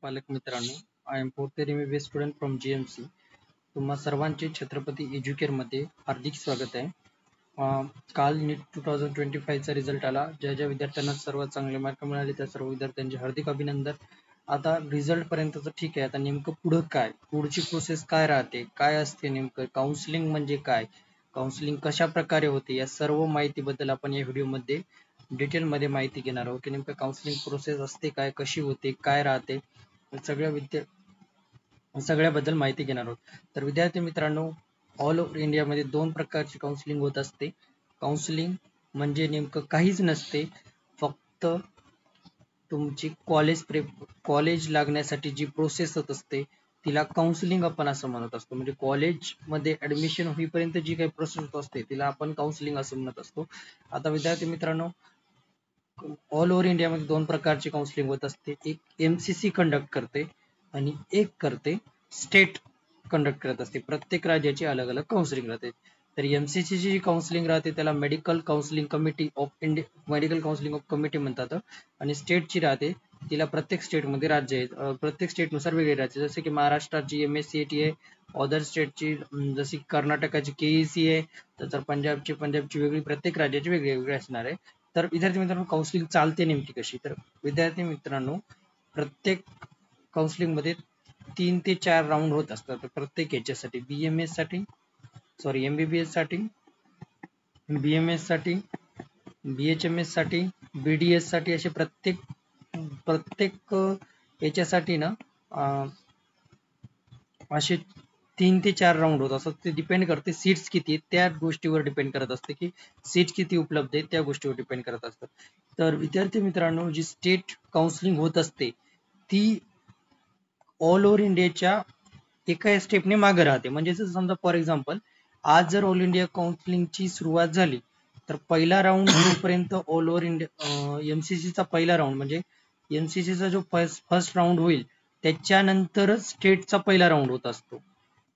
पालक मित्रांनो, I am fourth year MBBS student from GMC. तुम्हा सर्वांचे छत्रपती एज्युकेअर मध्ये हार्दिक स्वागत आहे. काल नीट 2025 चा रिझल्ट आला. ज्या ज्या विद्यार्थ्यांना सर्वात चांगले मार्क मिळाले त्या सर्व विद्यार्थ्यांचे हार्दिक अभिनंदन. आता रिझल्ट पर्यंतच ठीक आहे. आता नेमकं पुढं काय, पुढची प्रोसेस काय राहते, काय असते, नेमकं काउन्सिलिंग म्हणजे काय, काउन्सिलिंग कशा प्रकारे होते, या सर्व माहितीबद्दल आपण या व्हिडिओमध्ये डिटेल मध्ये माहिती घेणार आहोत की नेमकं काउन्सिलिंग प्रोसेस असते काय, कशी होते, काय राहते, सगळ्याबद्दल माहिती घेणार आहोत. तर विद्यार्थी मित्रांनो, ऑल ओव्हर इंडियामध्ये दोन प्रकारची काउन्सिलिंग होत असते. काउन्सिलिंग म्हणजे नेमकं काहीच नसते, फक्त तुमची कॉलेज लागण्यासाठी जी प्रोसेस होत असते तिला काउन्सिलिंग आपण असं म्हणत असतो. म्हणजे कॉलेजमध्ये ऍडमिशन होईपर्यंत जी काही प्रोसेस होत असते तिला आपण काउन्सिलिंग असं म्हणत असतो. आता विद्यार्थी मित्रांनो, ऑल ओव्हर इंडियामध्ये दोन प्रकारची काउन्सिलिंग होत असते. एक MCC कंडक्ट करते आणि एक करते स्टेट कंडक्ट करत असते. प्रत्येक राज्याची अलग अलग काउन्सिलिंग राहते. तर MCC ची जी काउन्सिलिंग राहते त्याला मेडिकल काउन्सिलिंग कमिटी ऑफ म्हणतात आणि स्टेटची राहते तिला प्रत्येक स्टेटमध्ये राज्य आहेत. प्रत्येक स्टेटनुसार वेगळे राज्य, जसे की महाराष्ट्राची MSCAT आहे, अदर स्टेटची जशी कर्नाटकाची KEC आहे, तर पंजाबची वेगळी, प्रत्येक राज्याची वेगळी असणार आहे. तर विद्यार्थी मित्रांनो, काउन्सिलिंग चालते नेमकी कशी, तर विद्यार्थी मित्रांनो, प्रत्येक काउन्सिलिंग मध्ये 3 ते 4 राऊंड होत असतात. प्रत्येक याच्यासाठी MBBS साठी, BMS साठी, BHMS साठी, BDS साठी, असे प्रत्येक याच्यासाठी ना असे 3 ते 4 राऊंड होत असतात. ते डिपेंड करते सीट्स किती आहेत त्या गोष्टीवर डिपेंड करत असते, की सीट किती उपलब्ध आहेत त्या गोष्टीवर डिपेंड करत असतात. तर विद्यार्थी मित्रांनो, जी स्टेट काउन्सिलिंग होत असते ती ऑल ओव्हर इंडियाच्या एका स्टेपने मागे राहते. म्हणजे समजा फॉर एक्झाम्पल, आज जर ऑल इंडिया काउन्सिलिंगची सुरुवात झाली तर पहिला राऊंड जोपर्यंत ऑल ओव्हर इंडिया MCC चा पहिला राऊंड, म्हणजे MCC चा जो फर्स्ट राऊंड होईल त्याच्यानंतरच स्टेटचा पहिला राऊंड होत असतो.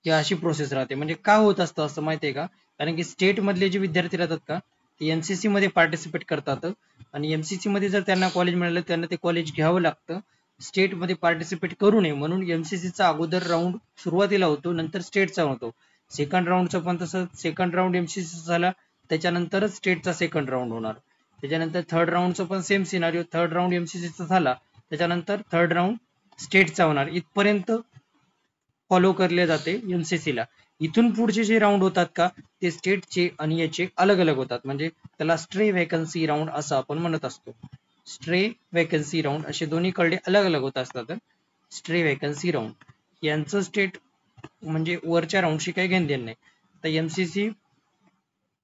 ही अशी प्रोसेस राहते. म्हणजे का होत असतं असं माहितीये का, कारण की स्टेट मधले जे विद्यार्थी राहतात का, ते MCC मध्ये पार्टिसिपेट करतात आणि MCC मध्ये जर त्यांना कॉलेज मिळालं त्यांना ते कॉलेज घ्यावं लागतं. स्टेट मध्ये पार्टिसिपेट करू नये म्हणून MCC चा अगोदर राऊंड सुरुवातीला होतो, नंतर स्टेटचा होतो. सेकंड राऊंडचा पण तसं, सेकंड राऊंड MCC झाला त्याच्यानंतरच स्टेटचा सेकंड राऊंड होणार. त्याच्यानंतर थर्ड राऊंडचा पण same scenario, third round MCC चा झाला त्याच्यानंतर थर्ड राऊंड स्टेटचा होणार. इथपर्यंत फॉलो करले जाते MCC ला. इथून पुढचे जे राऊंड होतात का ते स्टेटचे आणि याचे अलग अलग होतात. म्हणजे त्याला स्ट्रे वॅकन्सी राऊंड असं आपण म्हणत असतो. स्ट्रे वॅकन्सी राऊंड असे दोन्हीकडे अलग अलग होत असतात. स्ट्रे वॅकन्सी राऊंड यांचं स्टेट म्हणजे वरच्या राऊंडशी काही घेणं देणं नाही. तर MCC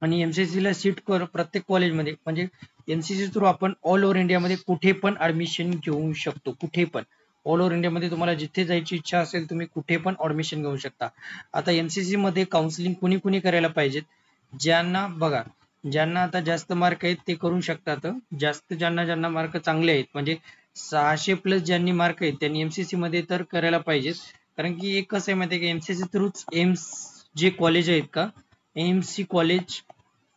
आणि MCC ला सीट प्रत्येक कॉलेजमध्ये, म्हणजे MCC थ्रू आपण ऑल ओव्हर इंडियामध्ये कुठे पण ऍडमिशन घेऊ शकतो. कुठे पण ऑल ओव्हर इंडियामध्ये तुम्हाला जिथे जायची इच्छा असेल तुम्ही कुठे पण ऍडमिशन घेऊ शकता. आता MCC मध्ये काउन्सिलिंग कुणी कुणी करायला पाहिजेत, ज्यांना बघा, ज्यांना आता जास्त मार्क आहेत ते करू शकतात. ज्यांना मार्क चांगले आहेत, म्हणजे 600+ ज्यांनी मार्क आहेत त्यांनी MCC मध्ये तर करायला पाहिजेत. कारण की एक कसं आहे माहिती आहे की MCC थ्रू एम्स जे कॉलेज आहेत का, एम्स कॉलेज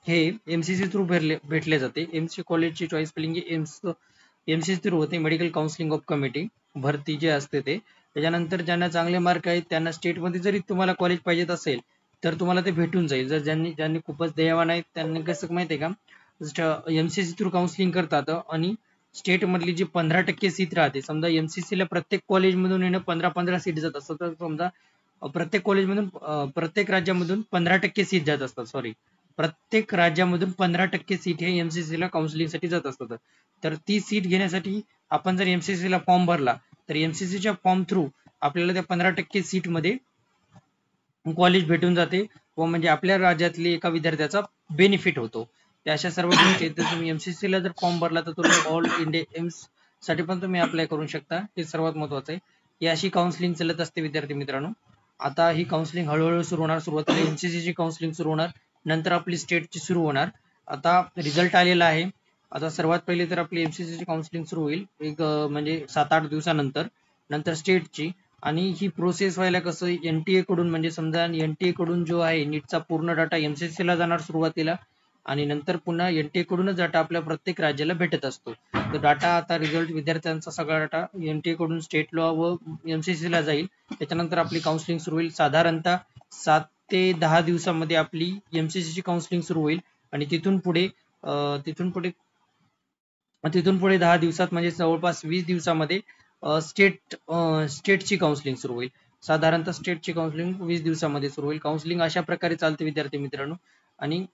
हे MCC थ्रू भेटले जाते. MCC कॉलेजची चॉईस स्पेलिंग MCC थ्रू होते, मेडिकल काउन्सिलिंग ऑफ कमिटी भरती जे असते ते. त्याच्यानंतर ज्यांना चांगले मार्क आहेत त्यांना स्टेटमध्ये जरी तुम्हाला कॉलेज पाहिजेत असेल तर तुम्हाला ते भेटून जाईल. जर ज्यांनी खूपच दयावान आहेत त्यांनी कसं माहितीये का, MCC थ्रू काउन्सिलिंग करतात आणि स्टेट मधली जी 15% सीट राहते, समजा MCC ला प्रत्येक कॉलेजमधून येणं 15 सीट जात असतात, तर समजा प्रत्येक राज्यामधून 15% सीट जात असतात. सॉरी, प्रत्येक राज्यामधून 15% सीट हे MCC ला काउन्सिलिंग साठी जात असतात. तर ती सीट घेण्यासाठी आपण जर MCC ला फॉर्म भरला तर MCC च्या फॉर्म थ्रू आपल्याला त्या 15% सीट मध्ये कॉलेज भेटून जाते व म्हणजे आपल्या राज्यातली एका विद्यार्थ्याचा बेनिफिट होतो. त्या अशा सर्व गोष्टी आहेत. तर तुम्ही MCC ला जर फॉर्म भरला तर तुम्ही ऑल इंडिया एम्स साठी पण तुम्ही अप्लाय करू शकता. हे सर्वात महत्वाचं आहे. ही अशी काउन्सिलिंग चालत असते विद्यार्थी मित्रांनो. आता ही काउन्सिलिंग हळूहळू सुरू होणार. सुरुवातीला MCC ची काउन्सिलिंग सुरू होणार, नंतर आपली स्टेटची सुरू होणार. आता रिझल्ट आलेला आहे. आता सर्वात पहिले तर आपली MCC ची काउन्सिलिंग सुरू होईल एक म्हणजे 7-8 दिवसानंतर, नंतर स्टेटची. आणि ही प्रोसेस व्हायला कसं, NTA कडून, म्हणजे समजा NTA कडून जो आहे नीटचा पूर्ण डाटा MCC ला जाणार सुरुवातीला आणि नंतर पुन्हा एनटीए कडूनच डाटा आपल्या प्रत्येक राज्याला भेटत असतो. तर डाटा आता रिझल्ट विद्यार्थ्यांचा सगळा डाटा एनटीए कडून स्टेट लॉ व एमसीसी ला जाईल. त्याच्यानंतर आपली काउन्सिलिंग सुरू होईल. साधारणतः 7 ते 10 दिवसामध्ये आपली एमसीसी ची काउन्सिलिंग सुरू होईल आणि तिथून पुढे 10 दिवसात म्हणजे जवळपास 20 दिवसामध्ये स्टेटची काउन्सिलिंग सुरू होईल. साधारणतः स्टेटची काउन्सिलिंग 20 दिवसामध्ये सुरू होईल. काउन्सिलिंग अशा प्रकारे चालते विद्यार्थी मित्रांनो. आणि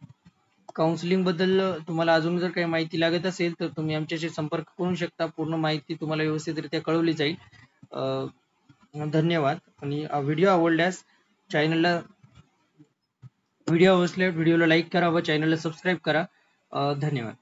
काउन्सिलिंग बद्दल तुम्हाला अजून जर काही माहिती लागत असेल तर तुम्ही आमच्याशी संपर्क करू शकता. पूर्ण माहिती तुम्हाला व्यवस्थितरित्या कळवली जाईल. धन्यवाद. आणि व्हिडिओ आवडल्यास व्हिडिओला लाईक करा व चॅनलला सबस्क्राईब करा. धन्यवाद.